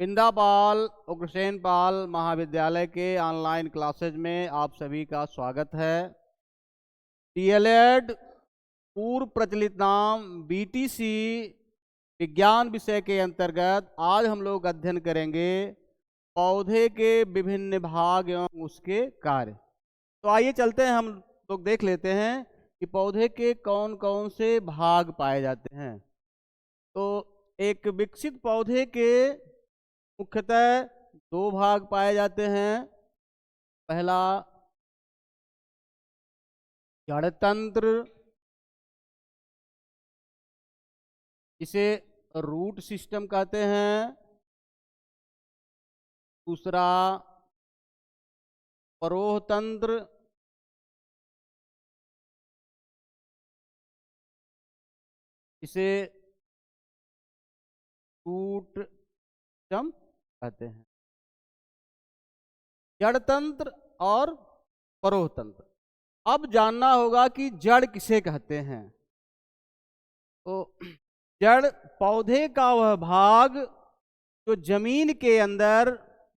बिंदापाल उग्रसेन पाल महाविद्यालय के online classes में आप सभी का स्वागत है। डीएलएड पूर्व प्रचलित नाम बीटीसी विज्ञान विषय के अंतर्गत आज हम लोग अध्ययन करेंगे पौधे के विभिन्न भाग एवं उसके कार्य। तो आइए चलते हैं, हम लोग देख लेते हैं कि पौधे के कौन कौन से भाग पाए जाते हैं। तो एक विकसित पौधे के मुख्यतः दो भाग पाए जाते हैं। पहला जड़ तंत्र, इसे रूट सिस्टम कहते हैं। दूसरा परोह तंत्र, इसे रूट सिस्टम कहते हैं। जड़ तंत्र और परोह तंत्र। अब जानना होगा कि जड़ किसे कहते हैं। तो जड़ पौधे का वह भाग जो जमीन के अंदर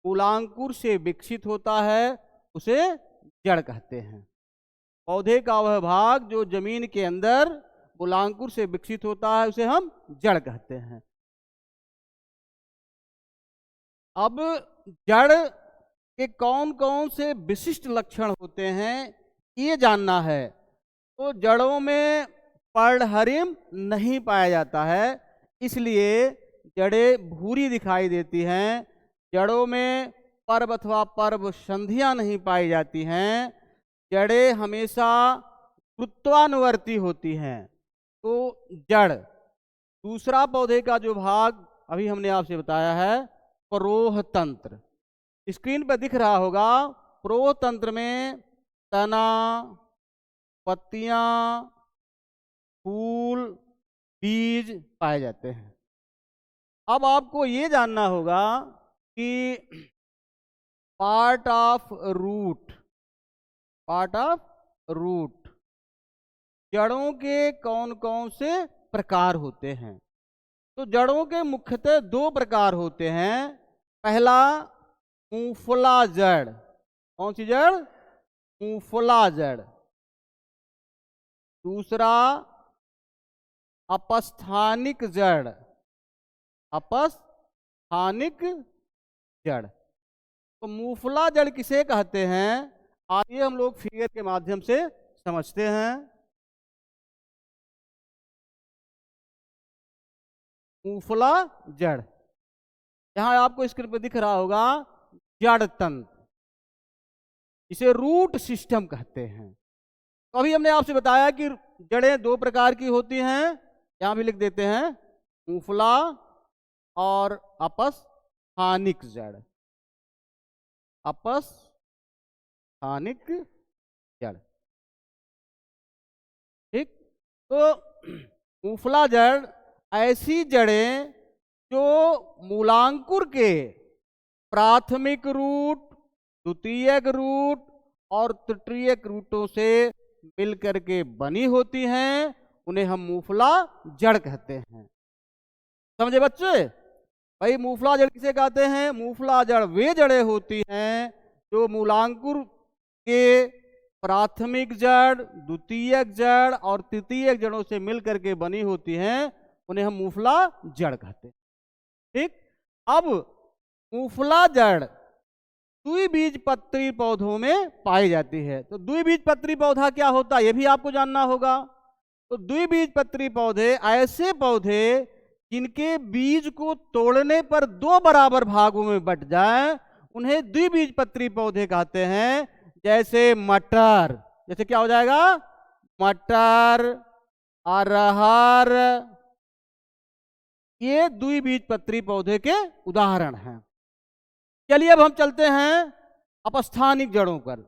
मूलांकुर से विकसित होता है, उसे जड़ कहते हैं। पौधे का वह भाग जो जमीन के अंदर मूलांकुर से विकसित होता है, उसे हम जड़ कहते हैं। अब जड़ के कौन कौन से विशिष्ट लक्षण होते हैं, ये जानना है। तो जड़ों में पर्णहरिम नहीं पाया जाता है, इसलिए जड़ें भूरी दिखाई देती हैं। जड़ों में पर्व अथवा पर्व संधियां नहीं पाई जाती हैं। जड़ें हमेशा गुरुत्वानुवर्ती होती हैं। तो जड़ दूसरा पौधे का जो भाग अभी हमने आपसे बताया है, परोह तंत्र। स्क्रीन पर दिख रहा होगा। परोह तंत्र में तना, पत्तियां, फूल, बीज पाए जाते हैं। अब आपको ये जानना होगा कि पार्ट ऑफ रूट जड़ों के कौन कौन से प्रकार होते हैं। तो जड़ों के मुख्यतः दो प्रकार होते हैं। पहला मूंगफला जड़। कौन सी जड़? मूंगफला जड़। दूसरा अपस्थानिक जड़। अपस्थानिक जड़। तो मूंगफला जड़ किसे कहते हैं, आइए हम लोग फिगर के माध्यम से समझते हैं। मूंगफला जड़, यहां आपको स्क्रीन पर दिख रहा होगा जड़ तंत्र, इसे रूट सिस्टम कहते हैं। तो अभी हमने आपसे बताया कि जड़ें दो प्रकार की होती हैं, यहां भी लिख देते हैं, मूंगफला और अपस्थानिक जड़। अपस्थानिक जड़, ठीक। तो मूंगफला जड़ ऐसी जड़ें जो मूलांकुर के प्राथमिक रूट, द्वितीयक रूट और तृतीयक रूटों से मिलकर के बनी होती हैं, उन्हें हम मूंगफला जड़ कहते हैं। समझे बच्चे? भाई मूंगफला जड़ किसे कहते हैं? मूंगफला जड़ वे जड़ें होती हैं जो मूलांकुर के प्राथमिक जड़, द्वितीयक जड़ और तृतीयक जड़ों से मिलकर के बनी होती हैं, उन्हें हम मूंगफला जड़ कहते हैं। ठीक। अब मूंगफला जड़ द्विबीजपत्री पौधों में पाई जाती है। तो द्विबीजपत्री पौधा क्या होता है, यह भी आपको जानना होगा। तो द्विबीजपत्री पौधे ऐसे पौधे जिनके बीज को तोड़ने पर दो बराबर भागों में बट जाए, उन्हें द्विबीजपत्री पौधे कहते हैं। जैसे मटर, जैसे क्या हो जाएगा, मटर, अरहर, ये द्विबीजपत्री पौधे के उदाहरण हैं। चलिए अब हम चलते हैं अपस्थानिक जड़ों पर।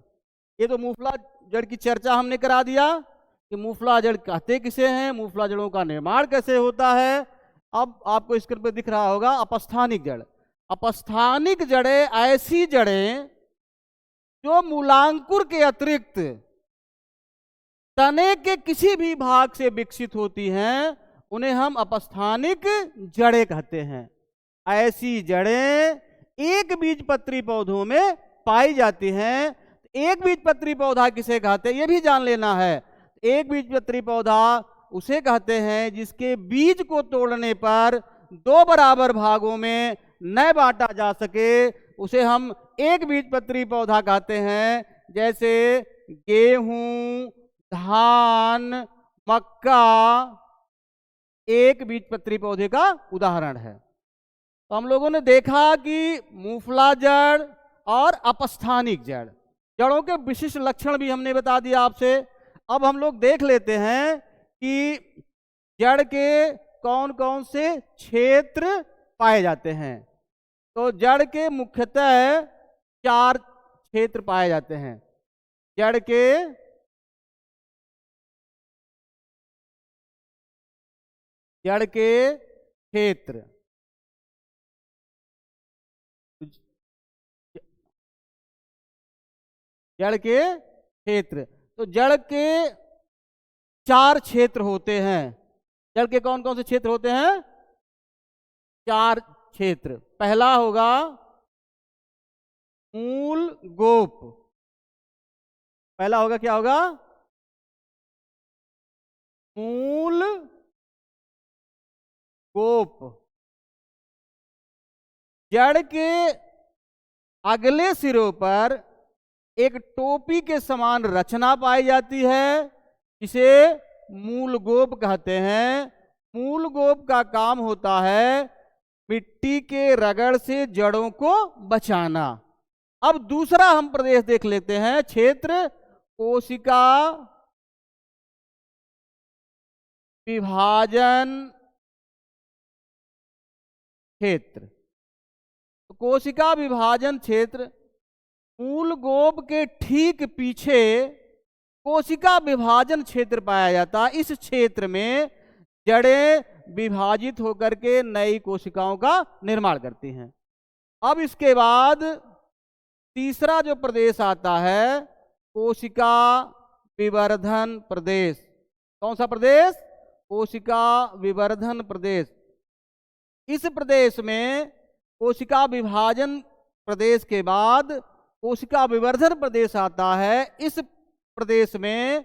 ये तो मूंगफला जड़ की चर्चा हमने करा दिया कि मूंगफला जड़ कहते किसे हैं, मूंगफला जड़ों का निर्माण कैसे होता है। अब आपको स्क्रीन पर दिख रहा होगा अपस्थानिक जड़। अपस्थानिक जड़ें ऐसी जड़ें जो मूलांकुर के अतिरिक्त तने के किसी भी भाग से विकसित होती हैं, उन्हें हम अपस्थानिक जड़ें कहते हैं। ऐसी जड़ें एक बीजपत्री पौधों में पाई जाती हैं। एक बीजपत्री पौधा किसे कहते हैं ये भी जान लेना है। एक बीजपत्री पौधा उसे कहते हैं जिसके बीज को तोड़ने पर दो बराबर भागों में न बांटा जा सके, उसे हम एक बीजपत्री पौधा कहते हैं। जैसे गेहूं, धान, मक्का एक बीजपत्री पौधे का उदाहरण है। तो हम लोगों ने देखा कि मूंगफला जड़ और अपस्थानिक जड़, जड़ों के विशिष्ट लक्षण भी हमने बता दिया आपसे। अब हम लोग देख लेते हैं कि जड़ के कौन कौन से क्षेत्र पाए जाते हैं। तो जड़ के मुख्यतः 4 क्षेत्र पाए जाते हैं। जड़ के क्षेत्र, जड़ के क्षेत्र, तो जड़ के 4 क्षेत्र होते हैं। जड़ के कौन कौन से क्षेत्र होते हैं? 4 क्षेत्र। पहला होगा मूल गोप। पहला होगा, क्या होगा? मूल गोप। जड़ के अगले सिरों पर एक टोपी के समान रचना पाई जाती है, इसे मूल गोप कहते हैं। मूल गोप का काम होता है मिट्टी के रगड़ से जड़ों को बचाना। अब दूसरा हम प्रदेश देख लेते हैं, क्षेत्र कोशिका विभाजन क्षेत्र। कोशिका विभाजन क्षेत्र, मूल गोप के ठीक पीछे कोशिका विभाजन क्षेत्र पाया जाता है। इस क्षेत्र में जड़ें विभाजित होकर के नई कोशिकाओं का निर्माण करती हैं। अब इसके बाद तीसरा जो प्रदेश आता है, कोशिका विवर्धन प्रदेश। कौन सा प्रदेश? कोशिका विवर्धन प्रदेश। इस प्रदेश में कोशिका विभाजन प्रदेश के बाद कोशिका विवर्धन प्रदेश आता है। इस प्रदेश में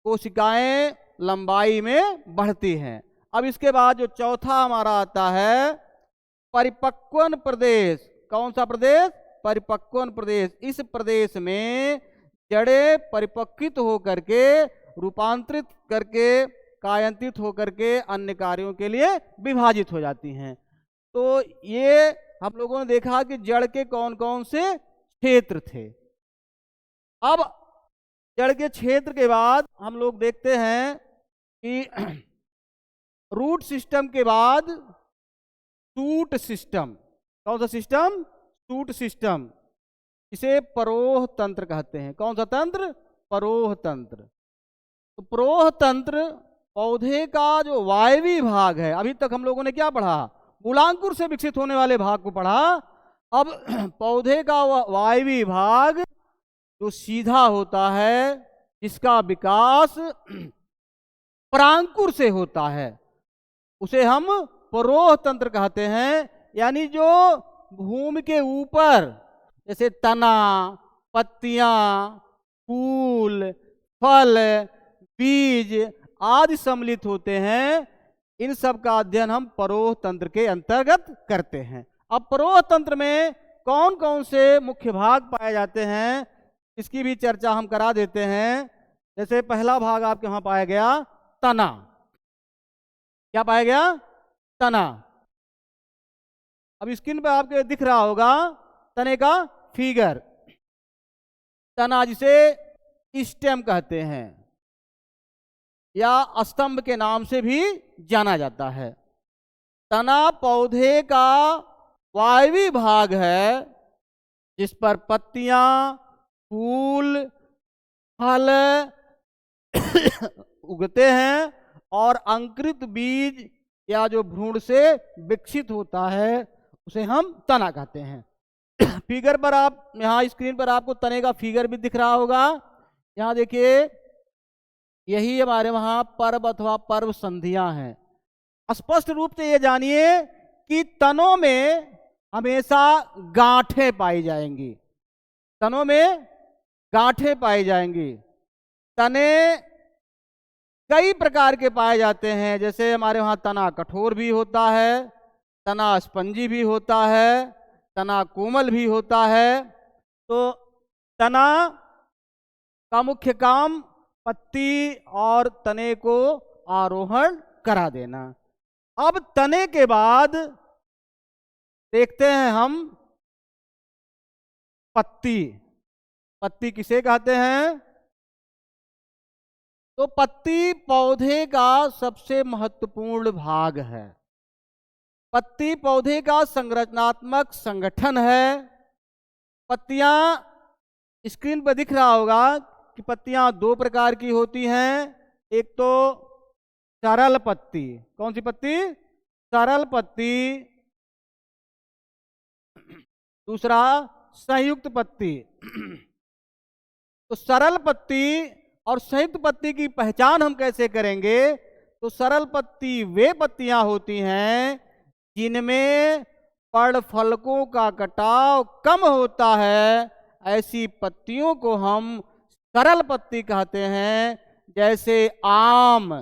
कोशिकाएं लंबाई में बढ़ती हैं। अब इसके बाद जो चौथा हमारा आता है, परिपक्वन प्रदेश। कौन सा प्रदेश? परिपक्वन प्रदेश। इस प्रदेश में जड़ें परिपक्वित होकर के, रूपांतरित करके, कायांतरित होकर के अन्य कार्यों के लिए विभाजित हो जाती हैं। तो ये हम लोगों ने देखा कि जड़ के कौन कौन से क्षेत्र थे। अब जड़ के क्षेत्र के बाद हम लोग देखते हैं कि रूट सिस्टम के बाद शूट सिस्टम। कौन सा सिस्टम? Shoot system. इसे परोह तंत्र कहते हैं। कौन सा तंत्र? परोह तंत्र। तो परोह तंत्र पौधे का जो वायवी भाग है, अभी तक हम लोगों ने क्या पढ़ा? मूलांकुर से विकसित होने वाले भाग को पढ़ा। अब पौधे का वायवी भाग जो सीधा होता है, जिसका विकास परांकुर से होता है, उसे हम परोह तंत्र कहते हैं। यानी जो भूमि के ऊपर जैसे तना, पत्तियां, फूल, फल, बीज आदि सम्मिलित होते हैं, इन सब का अध्ययन हम परोह तंत्र के अंतर्गत करते हैं। अब परोह तंत्र में कौन कौन से मुख्य भाग पाए जाते हैं, इसकी भी चर्चा हम करा देते हैं। जैसे पहला भाग आपके वहां पाया गया तना। क्या पाया गया? तना। अब स्क्रीन पर आपके दिख रहा होगा तने का फिगर। तना जिसे स्टेम कहते हैं या स्तंभ के नाम से भी जाना जाता है। तना पौधे का वायवी भाग है, जिस पर पत्तियां, फूल, फल उगते हैं और अंकुरित बीज या जो भ्रूण से विकसित होता है उसे हम तना कहते हैं। फिगर पर आप यहाँ स्क्रीन पर आपको तने का फिगर भी दिख रहा होगा। यहाँ देखिए, यही हमारे वहाँ पर्व अथवा पर्व संधियां हैं। स्पष्ट रूप से ये जानिए कि तनों में हमेशा गांठें पाई जाएंगी, तनों में गांठें पाई जाएंगी। तने कई प्रकार के पाए जाते हैं, जैसे हमारे वहाँ तना कठोर भी होता है, तना स्पंजी भी होता है, तना कोमल भी होता है। तो तना का मुख्य काम पत्ती और तने को आरोहण करा देना। अब तने के बाद देखते हैं हम पत्ती। पत्ती किसे कहते हैं? तो पत्ती पौधे का सबसे महत्वपूर्ण भाग है। पत्ती पौधे का संरचनात्मक संगठन है। पत्तियां स्क्रीन पर दिख रहा होगा कि पत्तियां दो प्रकार की होती हैं। एक तो सरल पत्ती। कौन सी पत्ती? सरल पत्ती। दूसरा संयुक्त पत्ती। तो सरल पत्ती और संयुक्त पत्ती की पहचान हम कैसे करेंगे? तो सरल पत्ती वे पत्तियां होती हैं जिनमें पर्णफलकों का कटाव कम होता है। ऐसी पत्तियों को हम सरल पत्ती कहते हैं। जैसे आम,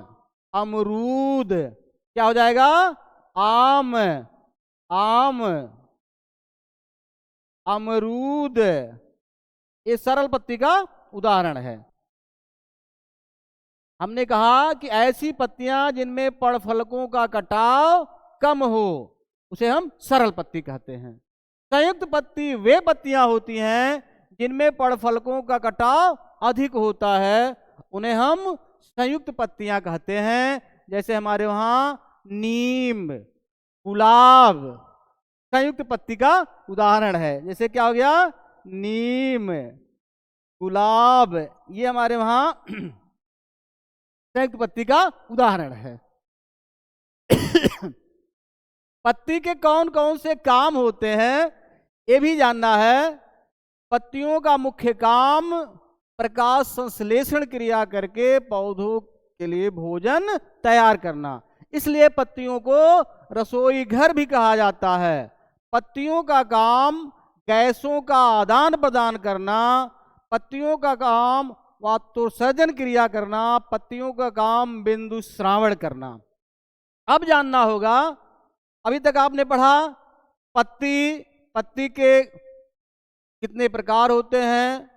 अमरूद, क्या हो जाएगा? आम, आम, अमरूद, ये सरल पत्ती का उदाहरण है। हमने कहा कि ऐसी पत्तियां जिनमें पर्णफलकों का कटाव कम हो उसे हम सरल पत्ती कहते हैं। संयुक्त पत्ती वे पत्तियां होती हैं जिनमें पर्णफलकों का कटाव अधिक होता है, उन्हें हम संयुक्त पत्तियां कहते हैं। जैसे हमारे वहाँ नीम, गुलाब संयुक्त पत्ती का उदाहरण है। जैसे क्या हो गया? नीम, गुलाब, ये हमारे वहाँ संयुक्त पत्ती का उदाहरण है। पत्ती के कौन कौन से काम होते हैं ये भी जानना है। पत्तियों का मुख्य काम प्रकाश संश्लेषण क्रिया करके पौधों के लिए भोजन तैयार करना। इसलिए पत्तियों को रसोई घर भी कहा जाता है। पत्तियों का काम गैसों का आदान प्रदान करना, पत्तियों का काम वातोत्सर्जन क्रिया करना, पत्तियों का काम बिंदु श्रावण करना। अब जानना होगा, अभी तक आपने पढ़ा पत्ती, पत्ती के कितने प्रकार होते हैं,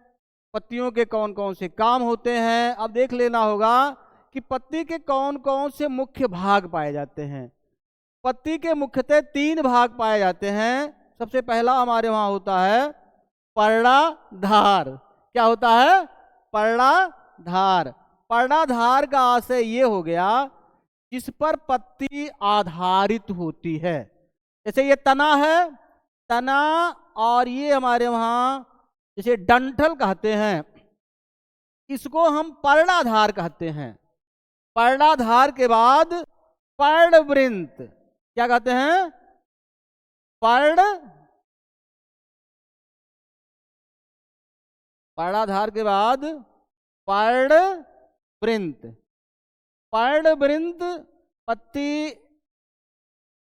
पत्तियों के कौन कौन से काम होते हैं। अब देख लेना होगा कि पत्ती के कौन कौन से मुख्य भाग पाए जाते हैं। पत्ती के मुख्यतः 3 भाग पाए जाते हैं। सबसे पहला हमारे वहाँ होता है पर्णाधार। क्या होता है? पर्णाधार। पर्णाधार का आशय ये हो गया जिस पर पत्ती आधारित होती है। जैसे ये तना है, तना, और ये हमारे वहाँ जैसे डंठल कहते हैं, इसको हम पर्णाधार कहते हैं। पर्णाधार के बाद पर्णवृंत, क्या कहते हैं? पर्णाधार के बाद पर्णवृंत। पर्णवृंत पत्ती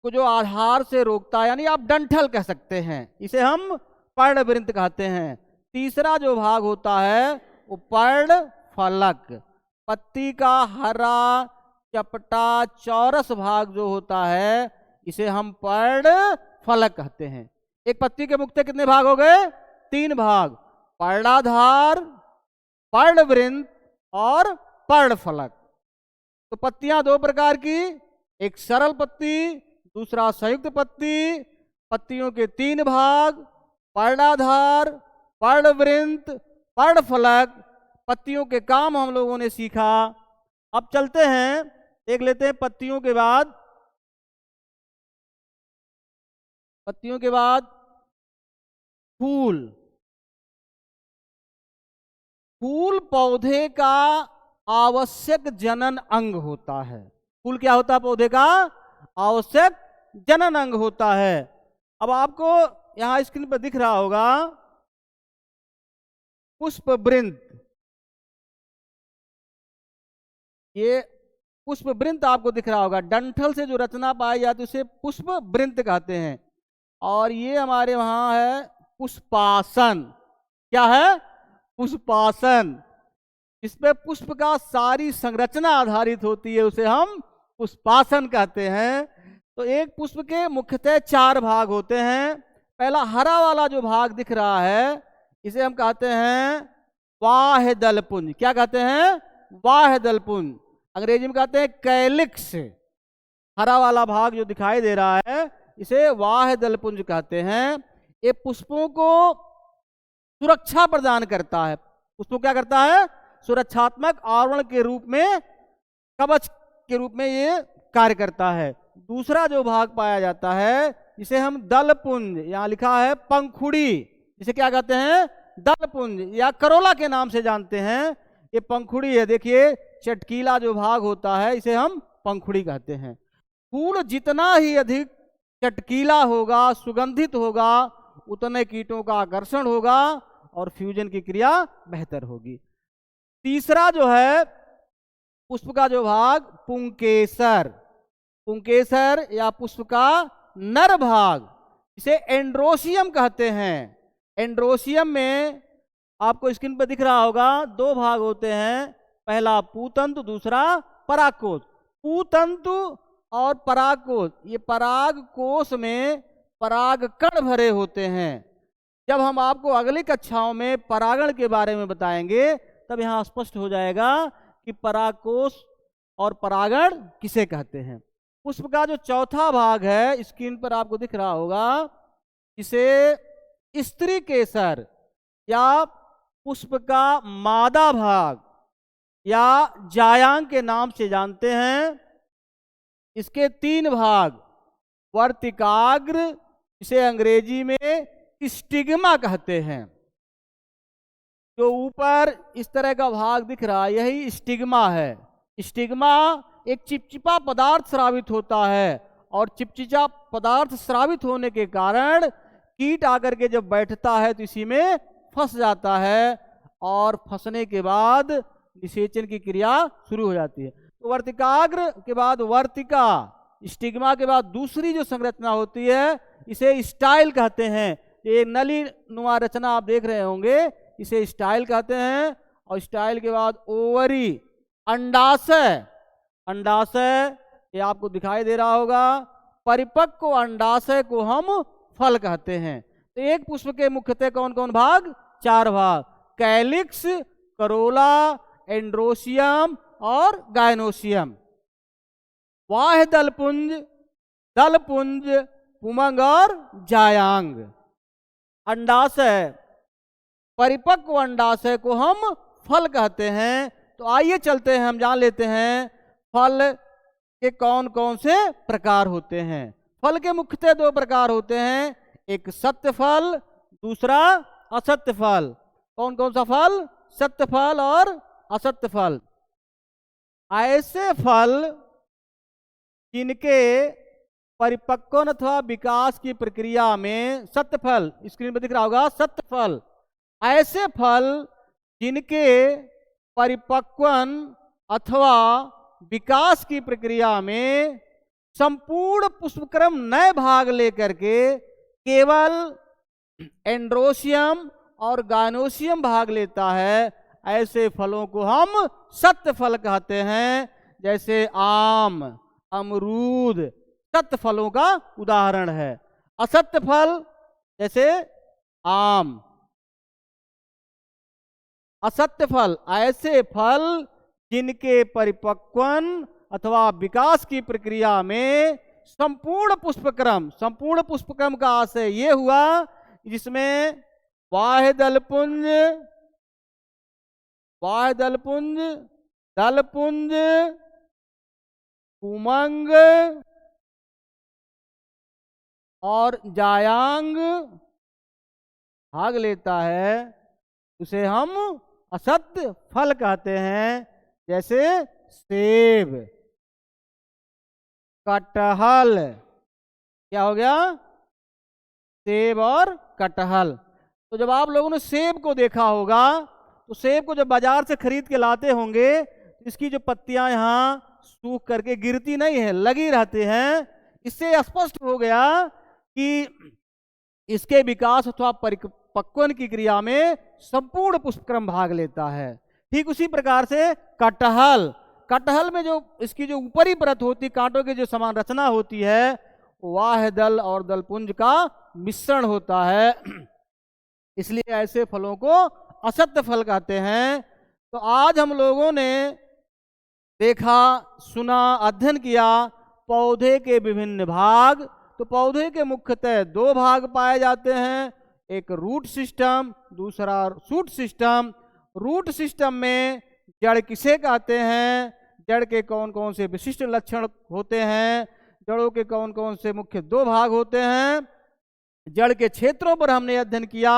को जो आधार से रोकता है, यानी आप डंठल कह सकते हैं, इसे हम पर्णवृंत कहते हैं। तीसरा जो भाग होता है वो पर्णफलक। पत्ती का हरा चपटा चौरस भाग जो होता है इसे हम पर्णफलक कहते हैं। एक पत्ती के मुख्य कितने भाग हो गए? 3 भाग, पर्णाधार, पर्णवृंत और पर्णफलक। तो पत्तियां 2 प्रकार की, एक सरल पत्ती, दूसरा संयुक्त पत्ती। पत्तियों के 3 भाग, पर्णाधार, पर्णवृंत, पर्णफलक। पत्तियों के काम हम लोगों ने सीखा। अब चलते हैं, देख लेते हैं पत्तियों के बाद फूल। फूल पौधे का आवश्यक जनन अंग होता है। फूल क्या होता है? पौधे का आवश्यक जनन अंग होता है। अब आपको यहां स्क्रीन पर दिख रहा होगा पुष्पवृंत। ये पुष्प वृंत आपको दिख रहा होगा, डंठल से जो रचना पाई जाती है उसे पुष्प वृंत कहते हैं। और ये हमारे वहां है पुष्पासन। क्या है? पुष्पासन। इस पे पुष्प का सारी संरचना आधारित होती है, उसे हम पुष्पासन कहते हैं। तो एक पुष्प के मुख्यतः 4 भाग होते हैं। पहला हरा वाला जो भाग दिख रहा है इसे हम कहते हैं बाह्य दलपुंज। क्या कहते हैं? बाह्य दलपुंज। अंग्रेजी में कहते हैं कैलिक्स। हरा वाला भाग जो दिखाई दे रहा है इसे बाह्य दलपुंज कहते हैं। ये पुष्पों को सुरक्षा प्रदान करता है। पुष्पों क्या करता है? सुरक्षात्मक आवरण के रूप में, कवच के रूप में ये कार्य करता है। दूसरा जो भाग पाया जाता है इसे हम दलपुंज, यहाँ लिखा है पंखुड़ी, इसे क्या कहते हैं? दलपुंज या करोला के नाम से जानते हैं। ये पंखुड़ी है, देखिए चटकीला जो भाग होता है इसे हम पंखुड़ी कहते हैं। फूल जितना ही अधिक चटकीला होगा, सुगंधित होगा, उतने कीटों का आकर्षण होगा और फ्यूजन की क्रिया बेहतर होगी। तीसरा जो है पुष्प का जो भाग पुंकेसर, पुंकेसर या पुष्प का नर भाग, इसे एंड्रोसियम कहते हैं। एंड्रोसियम में आपको स्क्रीन पर दिख रहा होगा 2 भाग होते हैं, पहला पूतंतु, दूसरा परागकोश। पूतंतु और परागकोश, ये पराग कोश में पराग कण भरे होते हैं। जब हम आपको अगली कक्षाओं में परागण के बारे में बताएंगे तब यहाँ स्पष्ट हो जाएगा कि परागकोश और परागण किसे कहते हैं। पुष्प का जो चौथा भाग है स्क्रीन पर आपको दिख रहा होगा, इसे स्त्री केसर या पुष्प का मादा भाग या जायांग के नाम से जानते हैं। इसके 3 भाग, वर्तिकाग्र, इसे अंग्रेजी में स्टिग्मा कहते हैं। जो ऊपर इस तरह का भाग दिख रहा है यही स्टिग्मा है। स्टिग्मा एक चिपचिपा पदार्थ स्रावित होता है और चिपचिपा पदार्थ स्रावित होने के कारण कीट आकर के जब बैठता है तो इसी में फंस जाता है और फंसने के बाद निषेचन की क्रिया शुरू हो जाती है। तो वर्तिकाग्र के बाद वर्तिका, स्टिग्मा के बाद दूसरी जो संरचना होती है इसे स्टाइल कहते हैं। ये नली नुमा रचना आप देख रहे होंगे, इसे स्टाइल कहते हैं। और स्टाइल के बाद ओवरी, अंडाशय, अंडाशय ये आपको दिखाई दे रहा होगा। परिपक्व अंडाशय को हम फल कहते हैं। तो एक पुष्प के मुख्यतः कौन कौन भाग? 4 भाग, कैलिक्स, करोला, एंड्रोसियम और गायनोसियम। बाह्य दलपुंज, दलपुंज, पुमंग और जायांग। अंडाशय, परिपक्व अंडाशय को हम फल कहते हैं। तो आइए चलते हैं, हम जान लेते हैं फल के कौन कौन से प्रकार होते हैं। फल के मुख्यतः 2 प्रकार होते हैं, एक सत्य फल, दूसरा असत्य फल। कौन कौन सा फल? सत्य फल और असत्य फल। ऐसे फल जिनके परिपक्वन अथवा विकास की प्रक्रिया में, सत्य फल स्क्रीन पर दिख रहा होगा, सत्य फल, ऐसे फल जिनके परिपक्वन अथवा विकास की प्रक्रिया में संपूर्ण पुष्पक्रम नए भाग लेकर के केवल एंड्रोसियम और गायनोसियम भाग लेता है, ऐसे फलों को हम सत्य फल कहते हैं। जैसे आम, अमरूद सत्य फलों का उदाहरण है। असत्य फल जैसे आम, असत्य फल ऐसे फल जिनके परिपक्वन अथवा विकास की प्रक्रिया में संपूर्ण पुष्पक्रम, संपूर्ण पुष्पक्रम का आशय ये हुआ जिसमें बाह्य दलपुंज, बाह्य दलपुंज, दलपुंज, पुमंग और जायांग भाग लेता है, उसे हम असत्य फल कहते हैं। जैसे सेब, कटहल, क्या हो गया? सेब और कटहल। तो जब आप लोगों ने सेब को देखा होगा तो सेब को जब बाजार से खरीद के लाते होंगे तो इसकी जो पत्तियां यहाँ सूख करके गिरती नहीं है, लगी रहती हैं। इससे स्पष्ट हो गया कि इसके विकास अथवा परिपक्वन की क्रिया में संपूर्ण पुष्पक्रम भाग लेता है। ठीक उसी प्रकार से कटहल, कटहल में जो इसकी जो ऊपरी परत होती, कांटों की जो समान रचना होती है, वाह दल और दलपुंज का मिश्रण होता है। इसलिए ऐसे फलों को असत्य फल कहते हैं। तो आज हम लोगों ने देखा, सुना, अध्ययन किया पौधे के विभिन्न भाग। तो पौधे के मुख्यतः दो भाग पाए जाते हैं, एक रूट सिस्टम, दूसरा शूट सिस्टम। रूट सिस्टम में जड़ किसे कहते हैं, जड़ के कौन कौन से विशिष्ट लक्षण होते हैं, जड़ों के कौन कौन से मुख्य दो भाग होते हैं, जड़ के क्षेत्रों पर हमने अध्ययन किया।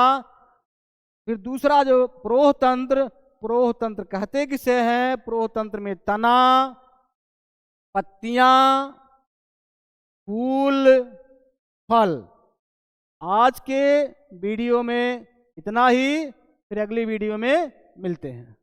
फिर दूसरा जो प्रोह तंत्र, प्रोह तंत्र कहते किसे हैं, प्रोह तंत्र में तना, पत्तियां, फूल, फल। आज के वीडियो में इतना ही, फिर अगली वीडियो में मिलते हैं।